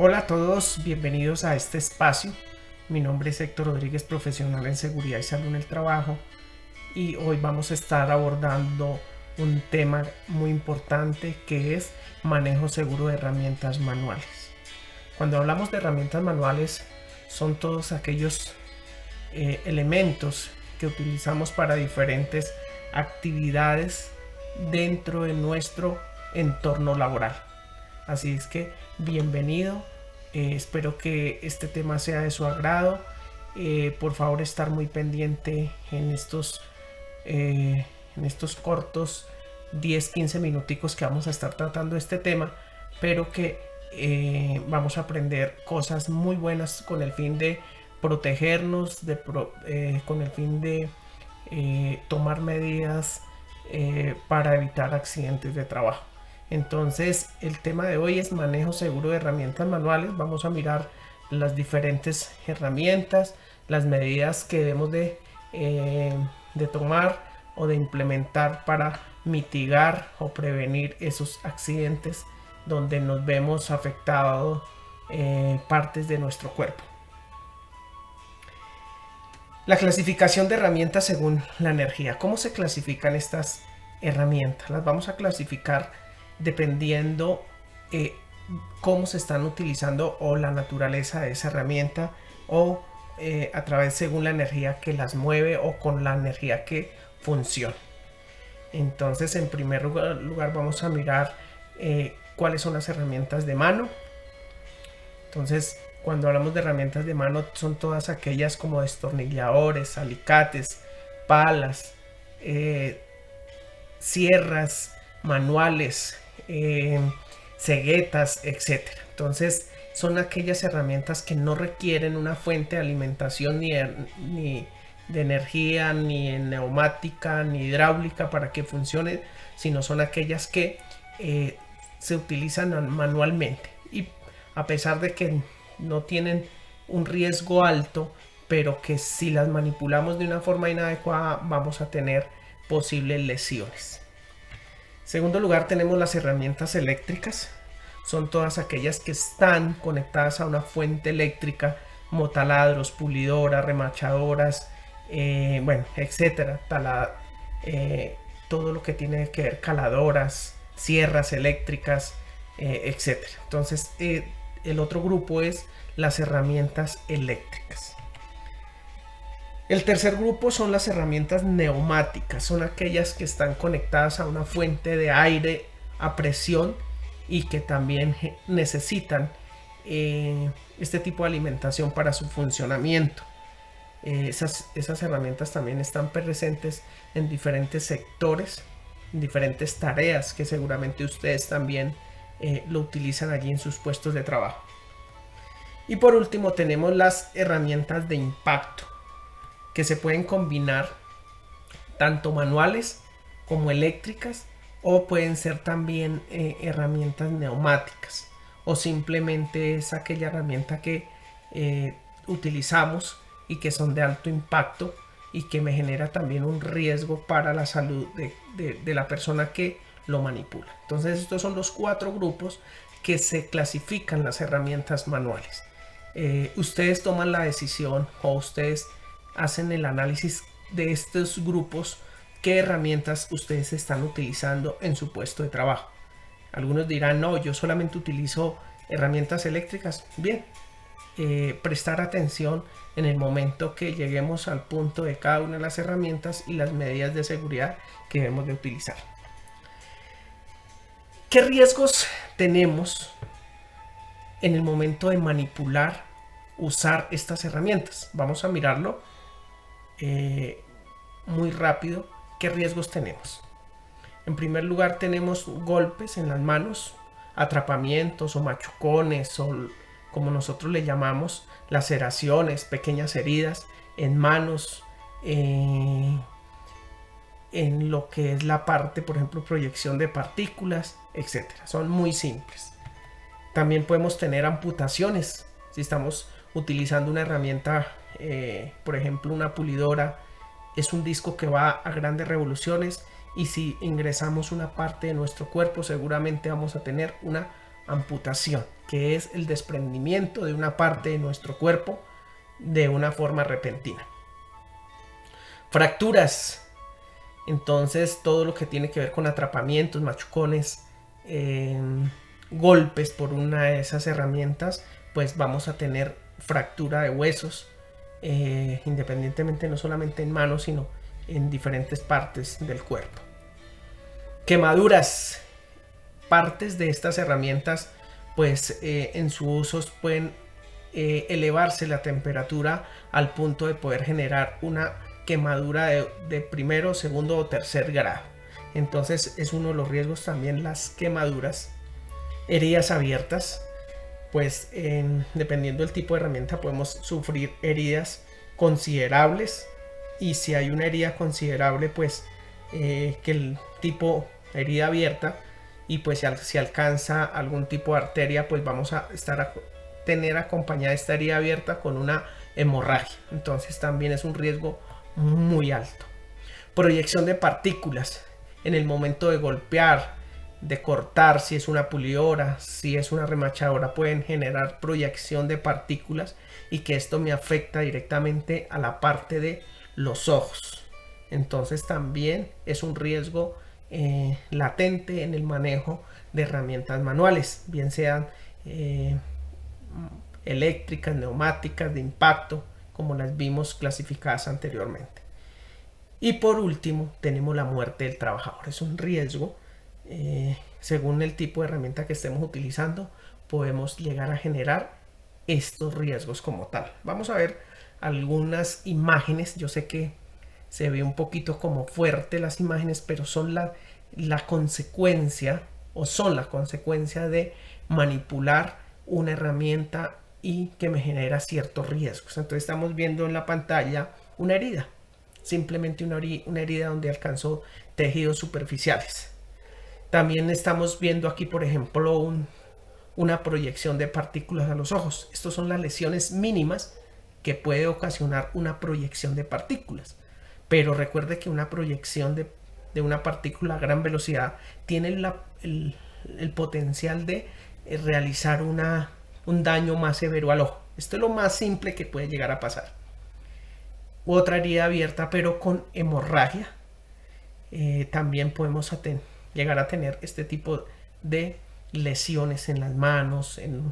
Hola a todos, bienvenidos a este espacio. Mi nombre es Héctor Rodríguez, profesional en seguridad y salud en el trabajo, y hoy vamos a estar abordando un tema muy importante que es manejo seguro de herramientas manuales. Cuando hablamos de herramientas manuales, son todos aquellos elementos que utilizamos para diferentes actividades dentro de nuestro entorno laboral. Así es que bienvenido, espero que este tema sea de su agrado. Por favor, estar muy pendiente en estos cortos 10-15 minuticos que vamos a estar tratando este tema, pero que vamos a aprender cosas muy buenas con el fin de protegernos, con el fin de tomar medidas para evitar accidentes de trabajo. Entonces, el tema de hoy es manejo seguro de herramientas manuales. Vamos a mirar las diferentes herramientas, las medidas que debemos de tomar o de implementar para mitigar o prevenir esos accidentes donde nos vemos afectados partes de nuestro cuerpo. La clasificación de herramientas según la energía. ¿Cómo se clasifican estas herramientas? Las vamos a clasificar dependiendo cómo se están utilizando o la naturaleza de esa herramienta, o a través según la energía que las mueve o con la energía que funciona. Entonces, en primer lugar vamos a mirar cuáles son las herramientas de mano. Entonces, cuando hablamos de herramientas de mano, son todas aquellas como destornilladores, alicates, palas, sierras, manuales, ceguetas, etc. Entonces, son aquellas herramientas que no requieren una fuente de alimentación ni de energía, ni neumática, ni hidráulica para que funcione, sino son aquellas que se utilizan manualmente, y a pesar de que no tienen un riesgo alto, pero que si las manipulamos de una forma inadecuada vamos a tener posibles lesiones. En segundo lugar, tenemos las herramientas eléctricas. Son todas aquellas que están conectadas a una fuente eléctrica, como taladros, pulidoras, remachadoras, etcétera. Todo lo que tiene que ver, caladoras, sierras eléctricas, etcétera. Entonces, el otro grupo es las herramientas eléctricas. El tercer grupo son las herramientas neumáticas. Son aquellas que están conectadas a una fuente de aire a presión y que también necesitan este tipo de alimentación para su funcionamiento. Esas herramientas también están presentes en diferentes sectores, en diferentes tareas que seguramente ustedes también lo utilizan allí en sus puestos de trabajo. Y por último tenemos las herramientas de impacto, que se pueden combinar tanto manuales como eléctricas, o pueden ser también herramientas neumáticas, o simplemente es aquella herramienta que utilizamos y que son de alto impacto y que me genera también un riesgo para la salud de la persona que lo manipula. Entonces, estos son los 4 grupos que se clasifican las herramientas manuales. Ustedes toman la decisión, o ustedes hacen el análisis de estos grupos, qué herramientas ustedes están utilizando en su puesto de trabajo. Algunos dirán, no, yo solamente utilizo herramientas eléctricas. Bien, prestar atención en el momento que lleguemos al punto de cada una de las herramientas y las medidas de seguridad que debemos de utilizar. ¿Qué riesgos tenemos en el momento de manipular, usar estas herramientas? Vamos a mirarlo muy rápido. ¿Qué riesgos tenemos? En primer lugar, tenemos golpes en las manos, atrapamientos o machucones, o como nosotros le llamamos, laceraciones, pequeñas heridas en manos, en lo que es la parte, por ejemplo, proyección de partículas, etcétera. Son muy simples. También podemos tener amputaciones si estamos utilizando una herramienta, por ejemplo, una pulidora. Es un disco que va a grandes revoluciones, y si ingresamos una parte de nuestro cuerpo seguramente vamos a tener una amputación, que es el desprendimiento de una parte de nuestro cuerpo de una forma repentina. Fracturas. Entonces todo lo que tiene que ver con atrapamientos, machucones, golpes por una de esas herramientas, pues vamos a tener fractura de huesos, independientemente, no solamente en manos, sino en diferentes partes del cuerpo. Quemaduras. Partes de estas herramientas, pues en su uso pueden elevarse la temperatura al punto de poder generar una quemadura de primero, segundo o tercer grado. Entonces es uno de los riesgos también las quemaduras. Heridas abiertas, pues dependiendo del tipo de herramienta podemos sufrir heridas considerables, y si hay una herida considerable, pues que el tipo herida abierta, y pues si alcanza algún tipo de arteria, pues vamos a tener acompañada esta herida abierta con una hemorragia. Entonces también es un riesgo muy alto. Proyección de partículas en el momento de golpear, de cortar, si es una pulidora, si es una remachadora, pueden generar proyección de partículas, y que esto me afecta directamente a la parte de los ojos. Entonces también es un riesgo latente en el manejo de herramientas manuales, bien sean eléctricas, neumáticas, de impacto, como las vimos clasificadas anteriormente. Y por último tenemos la muerte del trabajador. Es un riesgo, según el tipo de herramienta que estemos utilizando, podemos llegar a generar estos riesgos como tal. Vamos a ver algunas imágenes. Yo sé que se ve un poquito como fuerte las imágenes, pero son la consecuencia, o son la consecuencia de manipular una herramienta y que me genera ciertos riesgos. Entonces estamos viendo en la pantalla una herida, simplemente una herida donde alcanzó tejidos superficiales. También estamos viendo aquí, por ejemplo, una proyección de partículas a los ojos. Estas son las lesiones mínimas que puede ocasionar una proyección de partículas. Pero recuerde que una proyección de una partícula a gran velocidad tiene el potencial de realizar un daño más severo al ojo. Esto es lo más simple que puede llegar a pasar. Otra herida abierta, pero con hemorragia. También podemos llegar a tener este tipo de lesiones en las manos, en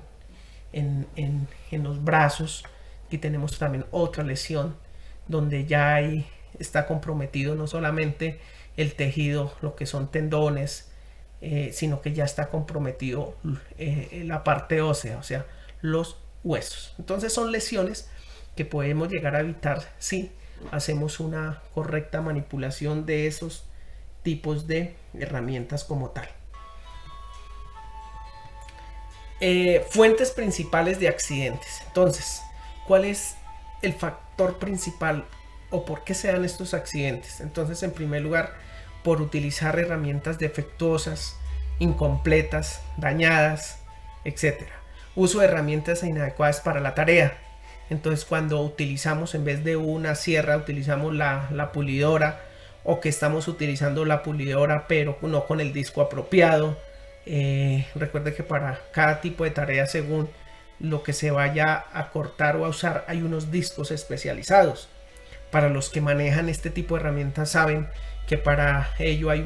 los brazos. Aquí tenemos también otra lesión donde ya está comprometido no solamente el tejido, lo que son tendones, sino que ya está comprometido la parte ósea, o sea, los huesos. Entonces son lesiones que podemos llegar a evitar si hacemos una correcta manipulación de esos tipos de herramientas como tal. Fuentes principales de accidentes. Entonces, ¿cuál es el factor principal o por qué se dan estos accidentes? Entonces, en primer lugar, por utilizar herramientas defectuosas, incompletas, dañadas, etc. Uso de herramientas inadecuadas para la tarea. Entonces, cuando utilizamos, en vez de una sierra, utilizamos la pulidora, o que estamos utilizando la pulidora pero no con el disco apropiado. Recuerde que para cada tipo de tarea, según lo que se vaya a cortar o a usar, hay unos discos especializados. Para los que manejan este tipo de herramientas saben que para ello hay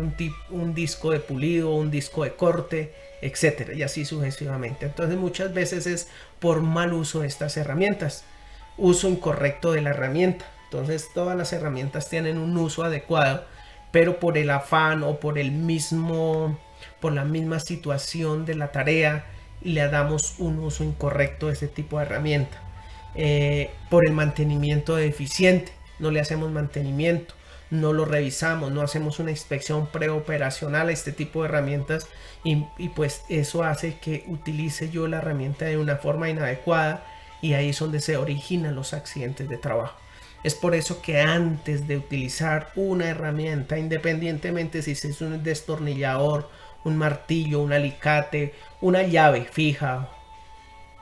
un disco de pulido, un disco de corte, etcétera, y así sucesivamente. Entonces muchas veces es por mal uso de estas herramientas, uso incorrecto de la herramienta. Entonces todas las herramientas tienen un uso adecuado, pero por el afán o por la misma situación de la tarea, le damos un uso incorrecto de este tipo de herramienta. Por el mantenimiento deficiente, no le hacemos mantenimiento, no lo revisamos, no hacemos una inspección preoperacional a este tipo de herramientas, y pues eso hace que utilice yo la herramienta de una forma inadecuada, y ahí es donde se originan los accidentes de trabajo. Es por eso que antes de utilizar una herramienta, independientemente si es un destornillador, un martillo, un alicate, una llave fija,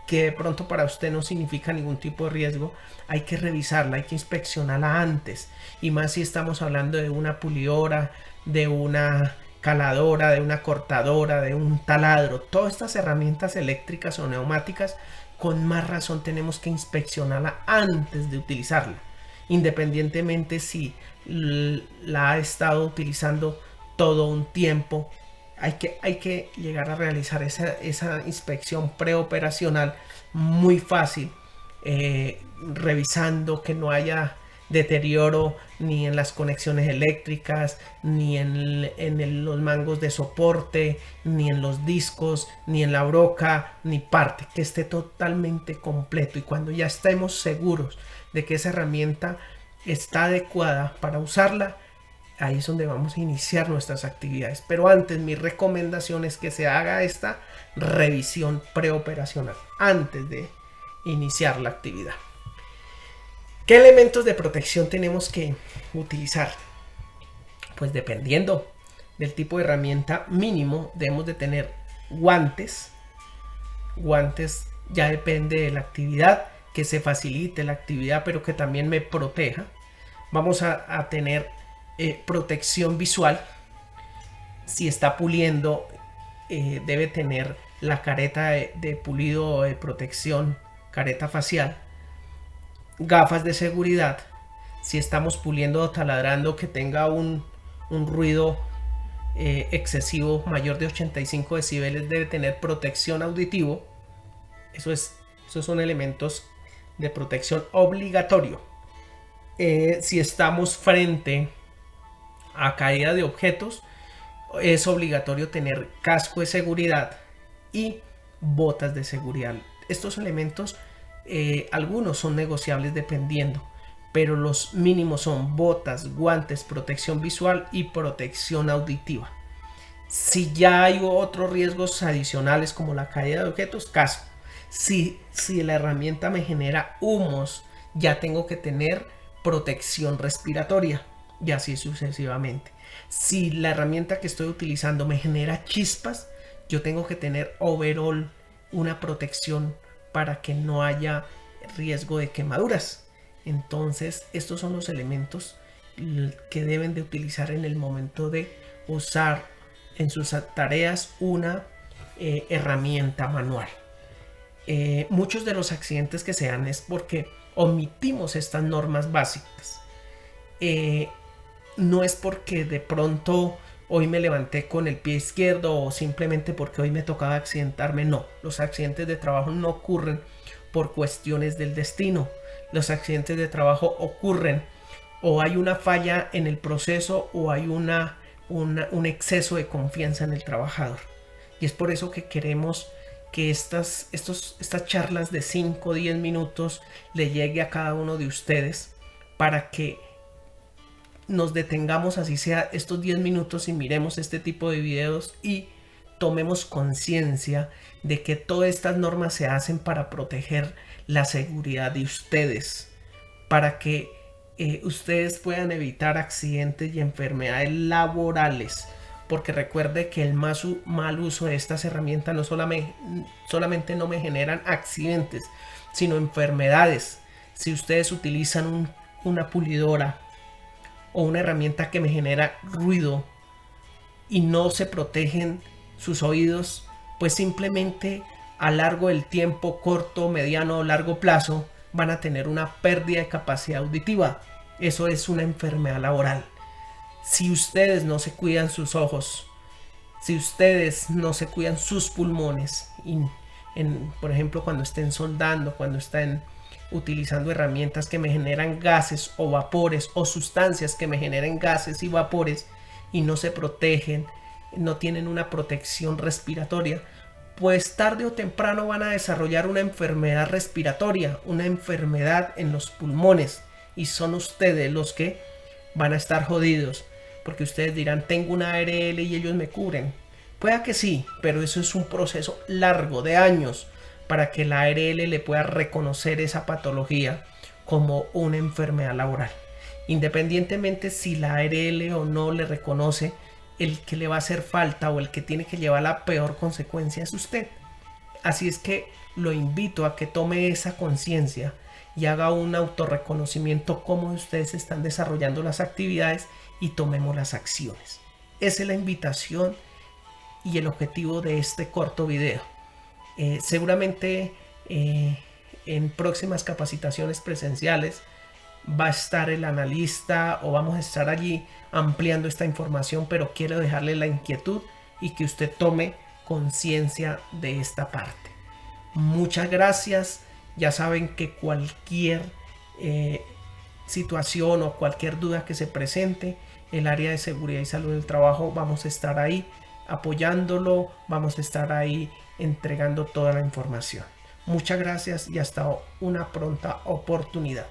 que de pronto para usted no significa ningún tipo de riesgo, hay que revisarla, hay que inspeccionarla antes. Y más si estamos hablando de una pulidora, de una caladora, de una cortadora, de un taladro, todas estas herramientas eléctricas o neumáticas, con más razón tenemos que inspeccionarla antes de utilizarla, independientemente si la ha estado utilizando todo un tiempo. Hay que llegar a realizar esa inspección preoperacional muy fácil, revisando que no haya deterioro ni en las conexiones eléctricas, ni en los mangos de soporte, ni en los discos, ni en la broca, ni parte, que esté totalmente completo. Y cuando ya estemos seguros de que esa herramienta está adecuada para usarla, ahí es donde vamos a iniciar nuestras actividades. Pero antes, mi recomendación es que se haga esta revisión preoperacional antes de iniciar la actividad. ¿Qué elementos de protección tenemos que utilizar? Pues dependiendo del tipo de herramienta, mínimo debemos de tener guantes. Guantes ya depende de la actividad, que se facilite la actividad, pero que también me proteja. Vamos a tener protección visual. Si está puliendo, debe tener la careta de pulido de protección, careta facial. Gafas de seguridad. Si estamos puliendo o taladrando, que tenga un ruido excesivo mayor de 85 decibeles, debe tener protección auditivo. Esos son elementos de protección obligatorio. Si estamos frente a caída de objetos, es obligatorio tener casco de seguridad y botas de seguridad. Estos elementos, algunos son negociables dependiendo, pero los mínimos son botas, guantes, protección visual y protección auditiva. Si ya hay otros riesgos adicionales como la caída de objetos, casco. Si la herramienta me genera humos, ya tengo que tener protección respiratoria, y así sucesivamente. Si la herramienta que estoy utilizando me genera chispas, yo tengo que tener overall, una protección para que no haya riesgo de quemaduras. Entonces, estos son los elementos que deben de utilizar en el momento de usar en sus tareas una herramienta manual. Muchos de los accidentes que se dan es porque omitimos estas normas básicas. No es porque de pronto hoy me levanté con el pie izquierdo o simplemente porque hoy me tocaba accidentarme. No, los accidentes de trabajo no ocurren por cuestiones del destino. Los accidentes de trabajo ocurren o hay una falla en el proceso o hay un exceso de confianza en el trabajador. Y es por eso que queremos que estas charlas de 5 o 10 minutos le llegue a cada uno de ustedes, para que nos detengamos, así sea estos 10 minutos, y miremos este tipo de videos y tomemos conciencia de que todas estas normas se hacen para proteger la seguridad de ustedes, para que ustedes puedan evitar accidentes y enfermedades laborales. Porque recuerde que el mal uso de estas herramientas no solamente no me generan accidentes, sino enfermedades. Si ustedes utilizan una pulidora o una herramienta que me genera ruido y no se protegen sus oídos, pues simplemente a largo del tiempo, corto, mediano o largo plazo, van a tener una pérdida de capacidad auditiva. Eso es una enfermedad laboral. Si ustedes no se cuidan sus ojos, si ustedes no se cuidan sus pulmones, por ejemplo cuando estén soldando, cuando estén utilizando herramientas que me generan gases o vapores, o sustancias que me generen gases y vapores, y no se protegen, no tienen una protección respiratoria, pues tarde o temprano van a desarrollar una enfermedad respiratoria, una enfermedad en los pulmones, y son ustedes los que van a estar jodidos, porque ustedes dirán, tengo una ARL y ellos me cubren. Pueda que sí, pero eso es un proceso largo de años para que la ARL le pueda reconocer esa patología como una enfermedad laboral. Independientemente si la ARL o no le reconoce, el que le va a hacer falta o el que tiene que llevar la peor consecuencia es usted. Así es que lo invito a que tome esa conciencia y haga un autorreconocimiento cómo ustedes están desarrollando las actividades y tomemos las acciones. esa es la invitación y el objetivo de este corto video. Seguramente en próximas capacitaciones presenciales va a estar el analista o vamos a estar allí ampliando esta información, pero quiero dejarle la inquietud y que usted tome conciencia de esta parte. Muchas gracias. Ya saben que cualquier situación o cualquier duda que se presente, el área de seguridad y salud del trabajo vamos a estar ahí apoyándolo, vamos a estar ahí entregando toda la información. Muchas gracias y hasta una pronta oportunidad.